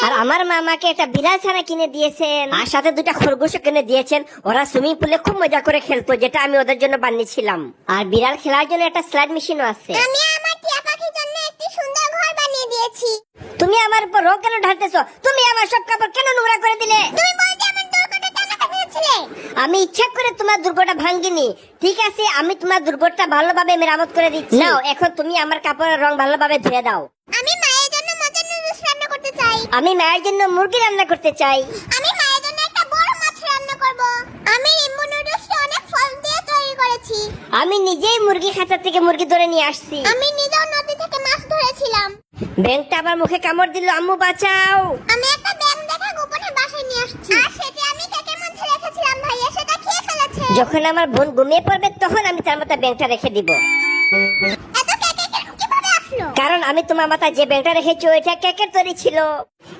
আর আমার মা আমাকে একটা বিড়াল ছানা কিনে দিয়েছেন, আর সাথে দুটা খরগোশও কিনে দিয়েছেন। ওরা সুইমিং পুলে খুব মজা করে খেলতো, যেটা আমি ওদের জন্য বানিয়েছিলাম। আর বিড়াল খেলার জন্য একটা স্লাইড মেশিনও আছে। আমি আমার টিয়া পাখির জন্য একটি সুন্দর ঘর বানিয়ে দিয়েছি। তুমি আমার উপর রোগ কেন ঢালতেছো? তুমি আমার সব কাপড় কেন নোংরা করে দিলে? তুমি বলতে আমার দুর্গটা কেন কাটিয়েছিলে? আমি ইচ্ছা করে তোমার দুর্গটা ভাঙ্গিনি। ঠিক আছে, আমি তোমার দুর্গটা ভালোভাবে মেরামত করে দিচ্ছি। নাও, এখন তুমি আমার কাপড়ের রং ভালোভাবে ধুয়ে দাও। আমি মায়ের জন্য মজার নুডলস রান্না করতে চাই। আমি মায়ের জন্য মুরগি রান্না করতে চাই। আমি মায়ের জন্য একটা বড় মাছ রান্না করব। আমি রিম্বু নুডলসটা অনেক ফল দিয়ে তৈরি করেছি। আমি নিজেই মুরগি খাঁচা থেকে মুরগি ধরে নিয়ে আসছি। আমি নিজেও নদী থেকে মাছ ধরেছিলাম। ব্যাঙটা আমার মুখে কামড় দিল, আম্মু বাঁচাও। আমি একটা ব্যাঙ দেখা গোপনে বাসায় নিয়ে আসছি। আর সেটা আমি কেকের মধ্যে রেখেছিলাম, ভাইয়া সেটা খেয়ে ফেলেছে। যখন আমার বোন ঘুমিয়ে পড়বে তখন আমি তার মাথায় ব্যাঙটা রেখে দিব। এত কেকে কিভাবে আসলো? কারণ আমি তোমার মাথায় যে ব্যাঙটা রেখেছি ওইটা কেকের তৈরি ছিল।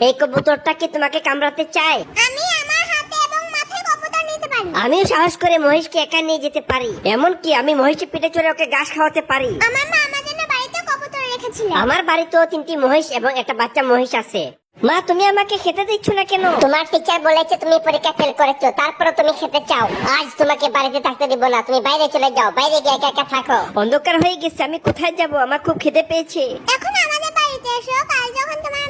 এই কবুতরটা কি তোমাকে কামড়াতে চায়? আমি আমার হাতে এবং মাথায় কবুতর নিতে পারি। আমিও সাহস করে মহিষকে একা নিয়ে যেতে পারি। এমনকি আমি মহিষের পিঠে চড়ে ওকে ঘাস খাওয়াতে পারি। আমার মা আমার জন্য বাড়িতে কবুতর রেখেছিল। আমার বাড়িতেও 3টি মহিষ এবং একটা বাচ্চা মহিষ আছে। মা, তুমি আমাকে খেতে দিচ্ছ না কেন? তোমার টিচার বলেছে তুমি পরীক্ষা ফেল করেছো, তারপরে তুমি খেতে চাও। আজ তোমাকে বাড়িতে থাকতে দিব না, তুমি বাইরে চলে যাও, বাইরে গিয়ে একা একা থাকো। অন্ধকার হয়ে গেছে, আমি কোথায় যাব? আমার খুব খিদে পেয়েছে। এখন আমাদের বাড়িতে এসো, কাল যখন তোমার